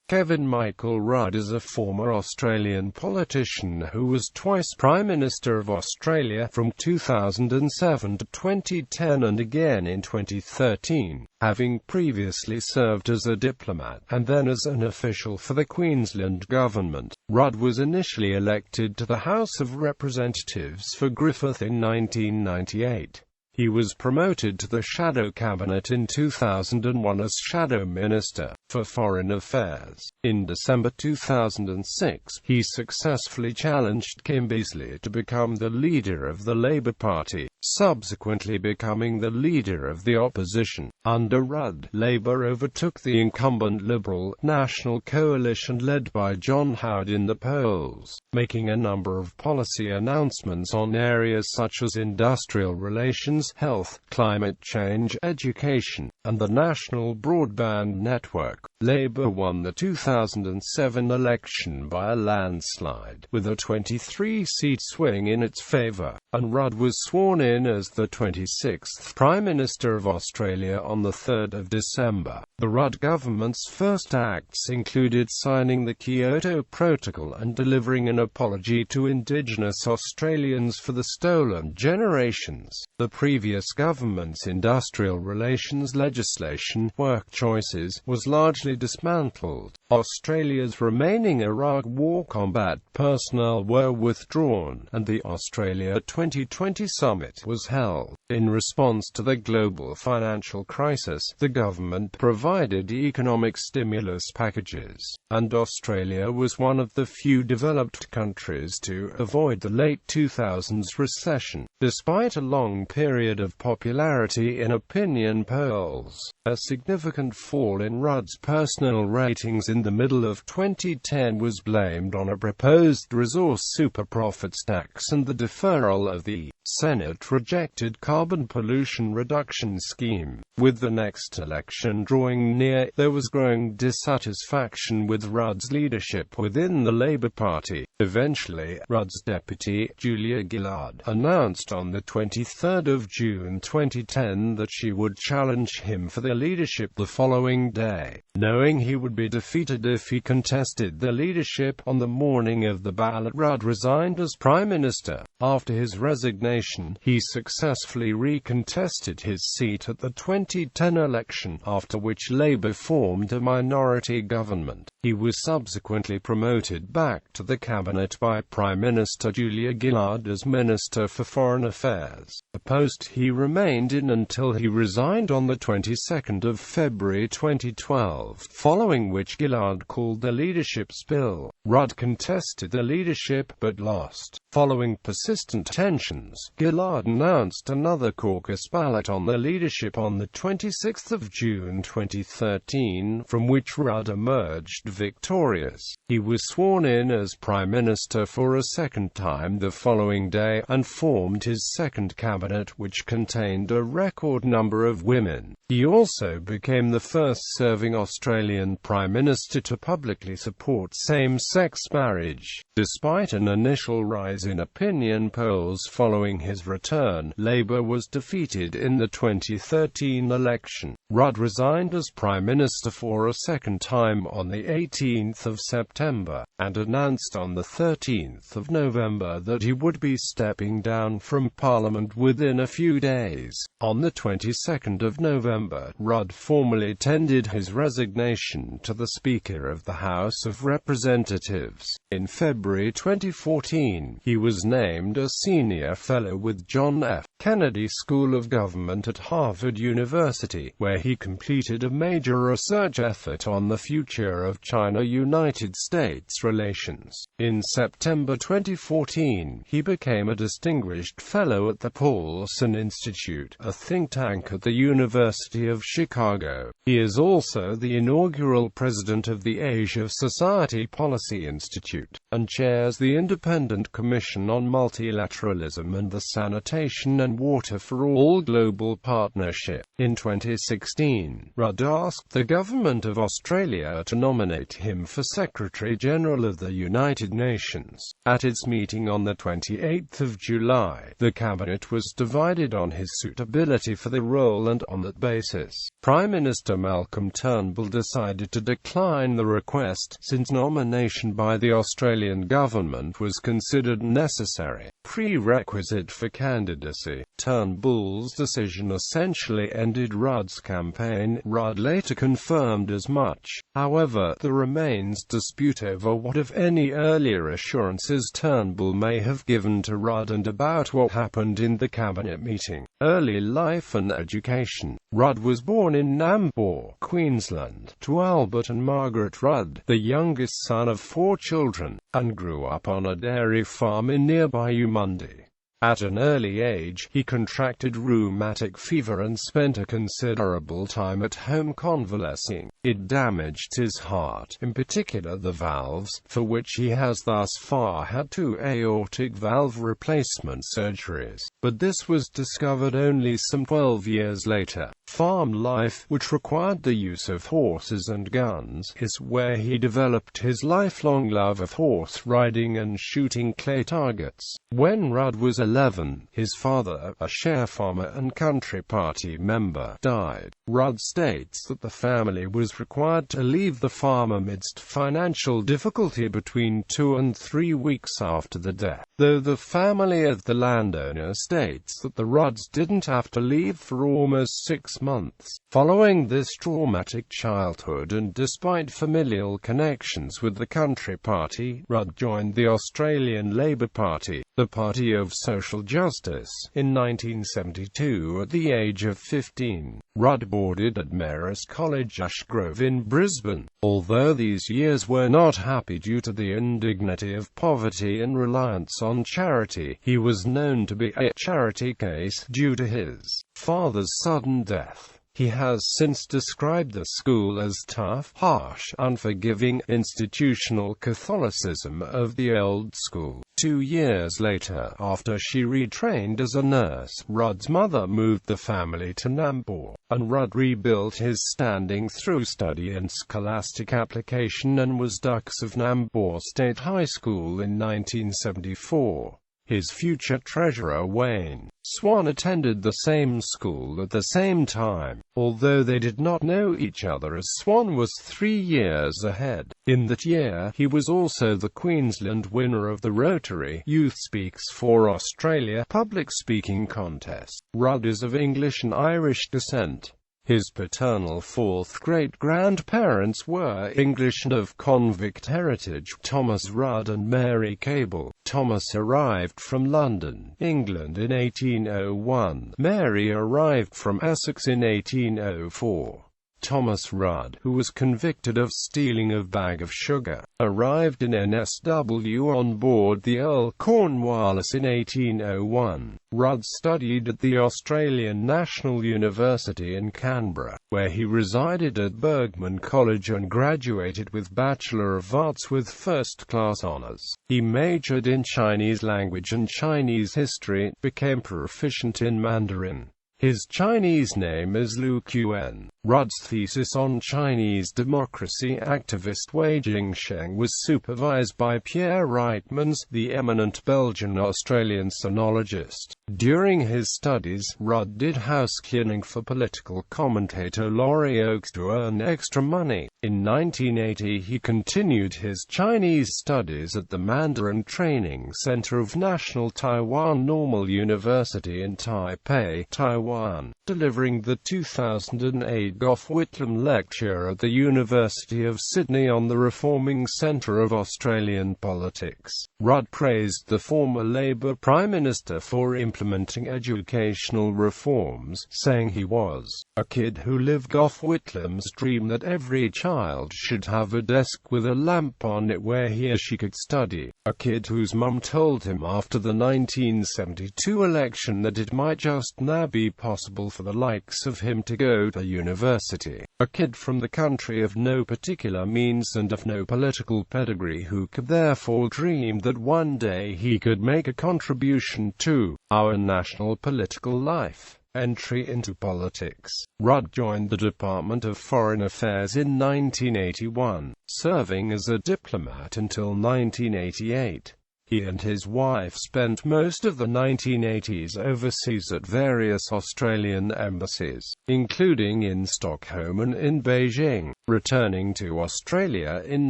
Kevin Michael Rudd is a former Australian politician who was twice Prime Minister of Australia from 2007 to 2010 and again in 2013, having previously served as a diplomat and then as an official for the Queensland Government. Rudd was initially elected to the House of Representatives for Griffith in 1998. He was promoted to the Shadow Cabinet in 2001 as Shadow Minister for Foreign Affairs. In December 2006, he successfully challenged Kim Beazley to become the leader of the Labour Party, subsequently becoming the leader of the opposition. Under Rudd, Labour overtook the incumbent Liberal National Coalition led by John Howard in the polls, making a number of policy announcements on areas such as industrial relations, health, climate change, education, and the national broadband network. Labour won the 2007 election by a landslide, with a 23-seat swing in its favour, and Rudd was sworn in as the 26th Prime Minister of Australia on the 3rd of December. The Rudd government's first acts included signing the Kyoto Protocol and delivering an apology to Indigenous Australians for the stolen generations. The previous government's industrial relations legislation, Work Choices, was largely dismantled. Australia's remaining Iraq War combat personnel were withdrawn, and the Australia 2020 summit was held. In response to the global financial crisis, the government provided economic stimulus packages, and Australia was one of the few developed countries to avoid the late 2000s recession. Despite a long period of popularity in opinion polls, a significant fall in Rudd's personal ratings in the middle of 2010 was blamed on a proposed resource super-profits tax and the deferral of the Senate-rejected carbon pollution reduction scheme. With the next election drawing near, there was growing dissatisfaction with Rudd's leadership within the Labour Party. Eventually, Rudd's deputy, Julia Gillard, announced on the 23rd of June 2010 that she would challenge him for the leadership the following day. Knowing he would be defeated if he contested the leadership on the morning of the ballot, Rudd resigned as Prime Minister. After his resignation, he successfully recontested his seat at the 2010 election, after which Labour formed a minority government. He was subsequently promoted back to the cabinet by Prime Minister Julia Gillard as Minister for Foreign Affairs, a post he remained in until he resigned on the 22nd of February 2012, following which Gillard called the leadership spill. Rudd contested the leadership but lost. Following persistent tensions, Gillard announced another caucus ballot on the leadership on the 26th of June 2013, from which Rudd emerged victorious. He was sworn in as Prime Minister for a second time the following day, and formed his second cabinet, which contained a record number of women. He also became the first serving Australian Prime Minister to publicly support same-sex marriage. Despite an initial rise in opinion polls following his return, Labour was defeated in the 2013 election. Rudd resigned as Prime Minister for a second time on the 18th of September, and announced on the 13th of November that he would be stepping down from Parliament within a few days. On the 22nd of November, Rudd formally tendered his resignation to the Speaker of the House of Representatives. In February 2014, he was named a senior fellow with John F. Kennedy School of Government at Harvard University, where he completed a major research effort on the future of China-United States relations. In September 2014, he became a distinguished fellow at the Paulson Institute, a think tank at the University of Chicago. He is also the inaugural president of the Asia Society Policy Institute, and chairs the Independent Commission on Multilateralism and the Sanitation and Water for All Global Partnership. In 2016, Rudd asked the Government of Australia to nominate him for Secretary-General of the United Nations. At its meeting on the 28th of July, the Cabinet was divided on his suitability for the role, and on that basis, Prime Minister Malcolm Turnbull decided to decline the request, since nomination by the Australian government was considered necessary prerequisite for candidacy. Turnbull's decision essentially ended Rudd's campaign. Rudd later confirmed as much. However, there remains dispute over what, if any, earlier assurances Turnbull may have given to Rudd and about what happened in the cabinet meeting. Early life and education. Rudd was born in Nambour, Queensland, to Albert and Margaret Rudd, the youngest son of 4 children, and grew up on a dairy farm in nearby Umundi. At an early age, he contracted rheumatic fever and spent a considerable time at home convalescing. It damaged his heart, in particular the valves, for which he has thus far had 2 aortic valve replacement surgeries. But this was discovered only some 12 years later. Farm life, which required the use of horses and guns, is where he developed his lifelong love of horse riding and shooting clay targets. When Rudd was 11, his father, a share farmer and Country Party member, died. Rudd states that the family was required to leave the farm amidst financial difficulty between 2 and 3 weeks after the death, though the family of the landowner states that the Rudds didn't have to leave for almost 6 months. Following this traumatic childhood and despite familial connections with the Country Party, Rudd joined the Australian Labor Party, the Party of Social Justice, in 1972 at the age of 15. Rudd boarded at Marist College Ashgrove in Brisbane. Although these years were not happy due to the indignity of poverty and reliance on charity, he was known to be a charity case due to his father's sudden death. He has since described the school as tough, harsh, unforgiving, institutional Catholicism of the old school. 2 years later, after she retrained as a nurse, Rudd's mother moved the family to Nambour, and Rudd rebuilt his standing through study and scholastic application and was dux of Nambour State High School in 1974. His future treasurer Wayne Swan attended the same school at the same time, although they did not know each other as Swan was 3 years ahead. In that year, he was also the Queensland winner of the Rotary Youth Speaks for Australia public speaking contest. Rudd is of English and Irish descent. His paternal 4th great-grandparents were English and of convict heritage, Thomas Rudd and Mary Cable. Thomas arrived from London, England in 1801. Mary arrived from Essex in 1804. Thomas Rudd, who was convicted of stealing a bag of sugar, arrived in NSW on board the Earl Cornwallis in 1801. Rudd studied at the Australian National University in Canberra, where he resided at Bergmann College and graduated with Bachelor of Arts with first-class honours. He majored in Chinese language and Chinese history, became proficient in Mandarin. His Chinese name is Lu Quen. Rudd's thesis on Chinese democracy activist Wei Jingsheng was supervised by Pierre Reitmans, the eminent Belgian-Australian sinologist. During his studies, Rudd did house-cleaning for political commentator Laurie Oakes to earn extra money. In 1980 he continued his Chinese studies at the Mandarin Training Center of National Taiwan Normal University in Taipei, Taiwan, delivering the 2008 Gough Whitlam Lecture at the University of Sydney on the Reforming Centre of Australian Politics. Rudd praised the former Labor Prime Minister for implementing educational reforms, saying he was a kid who lived Gough Whitlam's dream that every child should have a desk with a lamp on it where he or she could study. A kid whose mum told him after the 1972 election that it might just now be possible for the likes of him to go to university. A kid from the country of no particular means and of no political pedigree, who could therefore dream that one day he could make a contribution to our national political life. Entry into politics. Rudd joined the Department of Foreign Affairs in 1981, serving as a diplomat until 1988. He and his wife spent most of the 1980s overseas at various Australian embassies, including in Stockholm and in Beijing. Returning to Australia in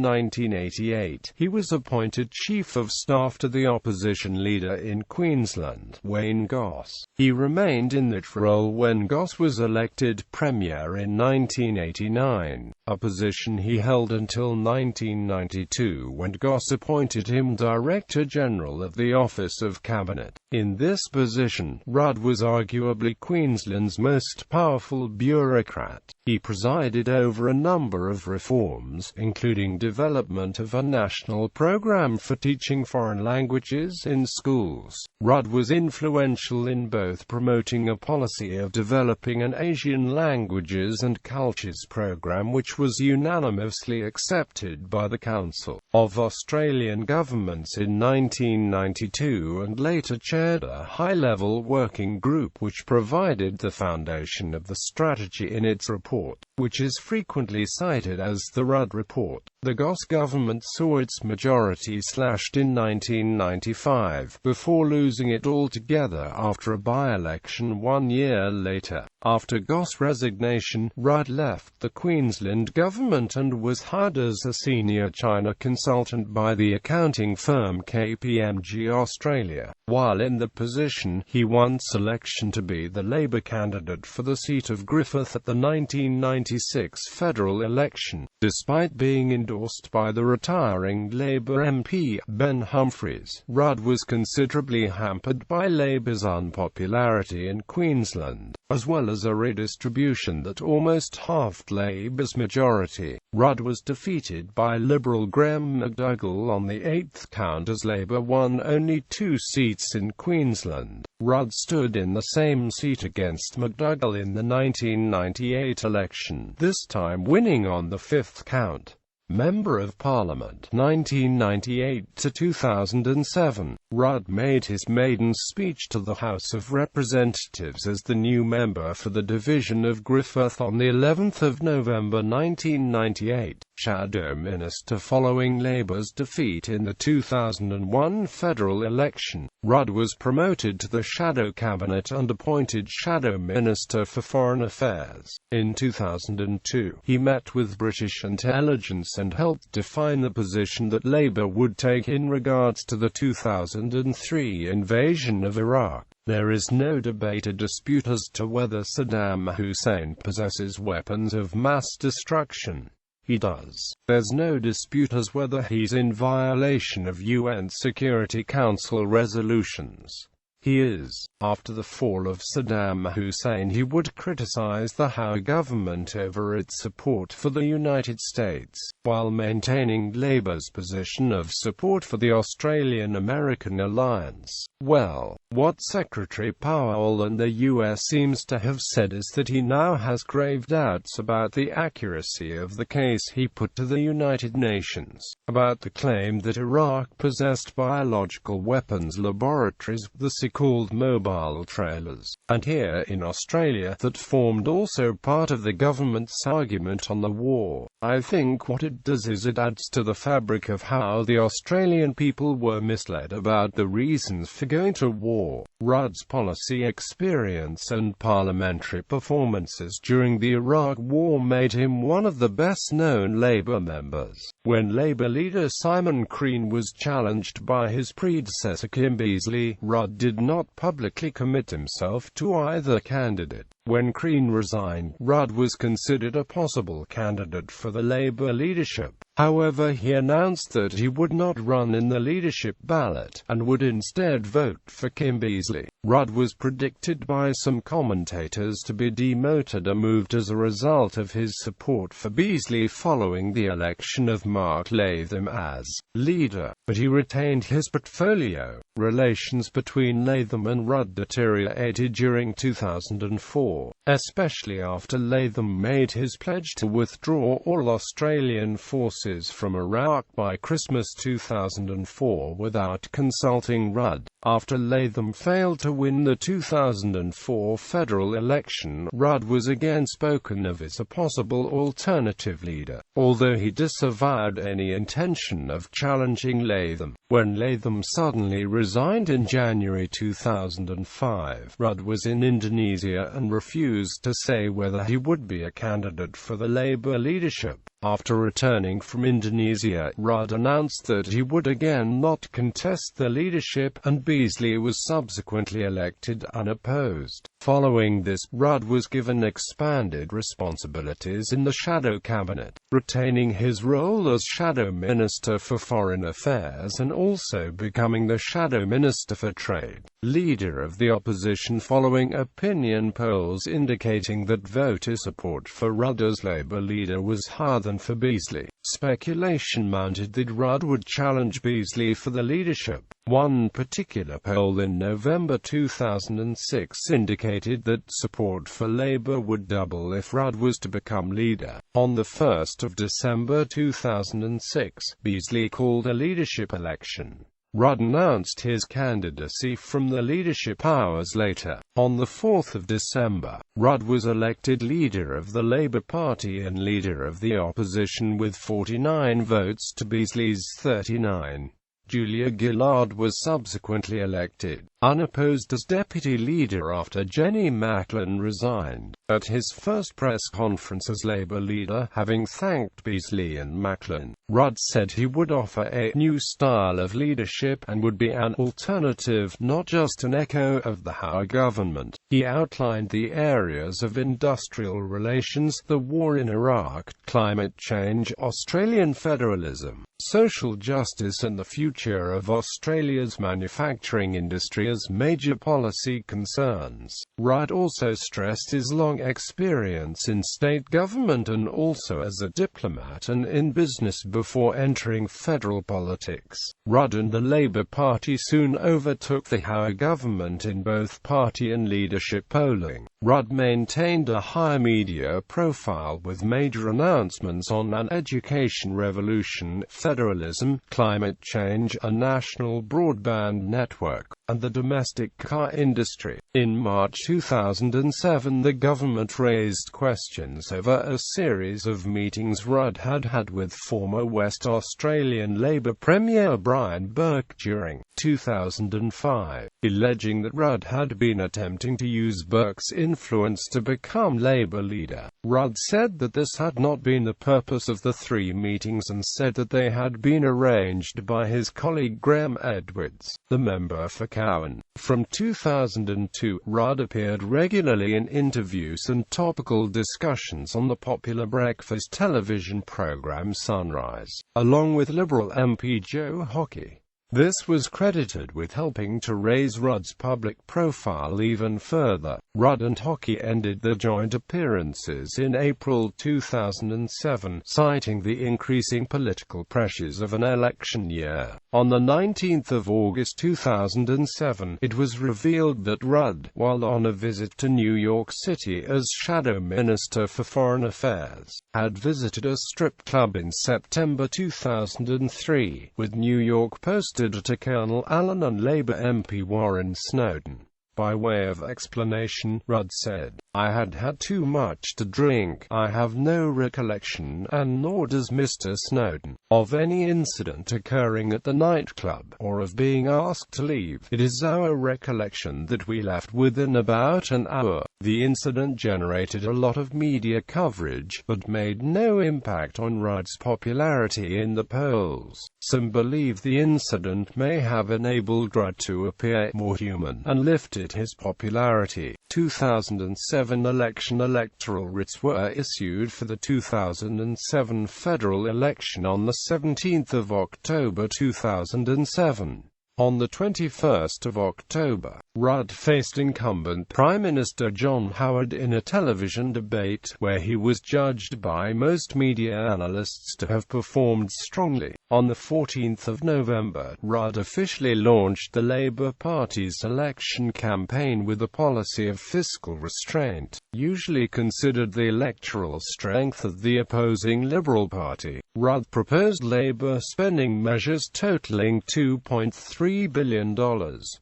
1988, he was appointed Chief of Staff to the opposition leader in Queensland, Wayne Goss. He remained in that role when Goss was elected Premier in 1989, a position he held until 1992 when Goss appointed him Director General of the Office of Cabinet. In this position, Rudd was arguably Queensland's most powerful bureaucrat. He presided over a number of reforms, including development of a national program for teaching foreign languages in schools. Rudd was influential in both promoting a policy of developing an Asian languages and cultures program which was unanimously accepted by the Council of Australian Governments in 1992, and later chaired a high-level working group which provided the foundation of the strategy in its report, which is frequently cited as the Rudd Report. The Goss government saw its majority slashed in 1995, before losing it altogether after a by-election 1 year later. After Goss' resignation, Rudd left the Queensland Government and was hired as a senior China consultant by the accounting firm KPMG Australia. While in the position, he won selection to be the Labour candidate for the seat of Griffith at the 1996 federal election, despite being endorsed by the retiring Labour MP, Ben Humphries. Rudd was considerably hampered by Labour's unpopularity in Queensland, as well as a redistribution that almost halved Labour's majority. Rudd was defeated by Liberal Graham McDougall on the 8th count as Labour won only 2 seats in Queensland. Rudd stood in the same seat against McDougall in the 1998 election, this time winning on the 5th count. Member of Parliament 1998 to 2007, Rudd made his maiden speech to the House of Representatives as the new member for the division of Griffith on the 11th of November 1998, Shadow Minister following Labour's defeat in the 2001 federal election. Rudd was promoted to the Shadow Cabinet and appointed Shadow Minister for Foreign Affairs. In 2002, he met with British intelligence and helped define the position that Labour would take in regards to the 2003 invasion of Iraq. There is no debate or dispute as to whether Saddam Hussein possesses weapons of mass destruction. He does. There's no dispute as whether he's in violation of UN Security Council resolutions. He is. After the fall of Saddam Hussein, he would criticize the Howe government over its support for the United States, while maintaining Labour's position of support for the Australian-American alliance. Well, what Secretary Powell and the US seems to have said is that he now has grave doubts about the accuracy of the case he put to the United Nations, about the claim that Iraq possessed biological weapons laboratories, the so-called mobile trailers, and here in Australia, that formed also part of the government's argument on the war. I think what it does is it adds to the fabric of how the Australian people were misled about the reasons for going to war. Rudd's policy experience and parliamentary performances during the Iraq War made him one of the best-known Labour members. When Labour leader Simon Crean was challenged by his predecessor Kim Beazley, Rudd did not publicly commit himself to either candidate. When Crean resigned, Rudd was considered a possible candidate for the Labour leadership. However, he announced that he would not run in the leadership ballot, and would instead vote for Kim Beazley. Rudd was predicted by some commentators to be demoted or moved as a result of his support for Beazley following the election of Mark Latham as leader, but he retained his portfolio. Relations between Latham and Rudd deteriorated during 2004, especially after Latham made his pledge to withdraw all Australian forces from Iraq by Christmas 2004 without consulting Rudd. After Latham failed to win the 2004 federal election, Rudd was again spoken of as a possible alternative leader, although he disavowed any intention of challenging Latham. When Latham suddenly resigned in January 2005, Rudd was in Indonesia and refused to say whether he would be a candidate for the Labour leadership. After returning from Indonesia, Rudd announced that he would again not contest the leadership, and Beazley was subsequently elected unopposed. Following this, Rudd was given expanded responsibilities in the shadow cabinet, retaining his role as Shadow Minister for Foreign Affairs and also becoming the Shadow Minister for Trade. Leader of the opposition following opinion polls indicating that voter support for Rudd as Labour leader was higher than for Beazley. Speculation mounted that Rudd would challenge Beazley for the leadership. One particular poll in November 2006 indicated that support for Labour would double if Rudd was to become leader. On the 1st of December 2006, Beazley called a leadership election. Rudd announced his candidacy from the leadership hours later. On the 4th of December, Rudd was elected leader of the Labour Party and leader of the opposition with 49 votes to Beazley's 39. Julia Gillard was subsequently elected unopposed as deputy leader after Jenny Macklin resigned. At his first press conference as Labour leader, having thanked Beazley and Macklin, Rudd said he would offer a new style of leadership and would be an alternative, not just an echo of the Howe government. He outlined the areas of industrial relations, the war in Iraq, climate change, Australian federalism, social justice and the future of Australia's manufacturing industry as major policy concerns. Rudd also stressed his long experience in state government and also as a diplomat and in business before entering federal politics. Rudd and the Labour Party soon overtook the Howe government in both party and leadership polling. Rudd maintained a high media profile with major announcements on an education revolution, federalism, climate change, a national broadband network, and the domestic car industry. In March 2007, the government raised questions over a series of meetings Rudd had had with former West Australian Labour Premier Brian Burke during 2005, alleging that Rudd had been attempting to use Burke's influence to become Labour leader. Rudd said that this had not been the purpose of the three meetings and said that they had been arranged by his colleague Graham Edwards, the member for Cowan. From 2002, Rudd appeared regularly in interviews and topical discussions on the popular breakfast television programme Sunrise, along with Liberal MP Joe Hockey. This was credited with helping to raise Rudd's public profile even further. Rudd and Hockey ended their joint appearances in April 2007, citing the increasing political pressures of an election year. On the 19th of August 2007, it was revealed that Rudd, while on a visit to New York City as Shadow Minister for Foreign Affairs, had visited a strip club in September 2003, with New York posted to Colonel Allen and Labour MP Warren Snowden. By way of explanation, Rudd said, "I had had too much to drink. I have no recollection, and nor does Mr. Snowden, of any incident occurring at the nightclub, or of being asked to leave. It is our recollection that we left within about an hour." The incident generated a lot of media coverage, but made no impact on Rudd's popularity in the polls. Some believe the incident may have enabled Rudd to appear more human, and lifted his popularity. 2007 2007 election. Electoral writs were issued for the 2007 federal election on the 17th of October 2007. On the 21st of October, Rudd faced incumbent Prime Minister John Howard in a television debate, where he was judged by most media analysts to have performed strongly. On the 14th of November, Rudd officially launched the Labour Party's election campaign with a policy of fiscal restraint, usually considered the electoral strength of the opposing Liberal Party. Rudd proposed Labour spending measures totaling $2.3 billion,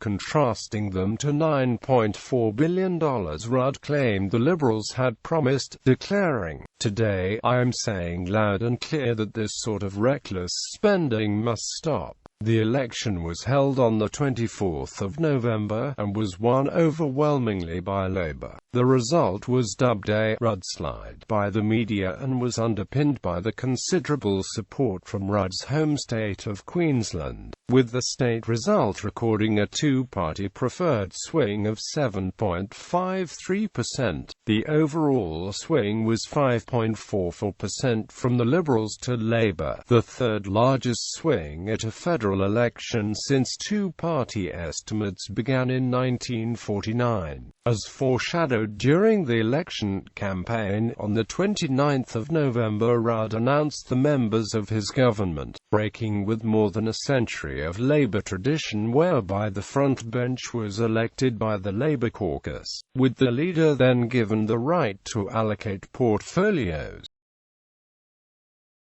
contrasting them to $9.4 billion Rudd claimed the Liberals had promised, declaring, "Today, I am saying loud and clear that this sort of reckless spending must stop." The election was held on the 24th of November, and was won overwhelmingly by Labour. The result was dubbed a "Ruddslide" by the media and was underpinned by the considerable support from Rudd's home state of Queensland, with the state result recording a two-party preferred swing of 7.53%. The overall swing was 5.44% from the Liberals to Labour, the third largest swing at a federal election since two-party estimates began in 1949. As foreshadowed during the election campaign, on the 29th of November Rudd announced the members of his government, breaking with more than a century of Labour tradition whereby the front bench was elected by the Labour caucus, with the leader then given the right to allocate portfolios.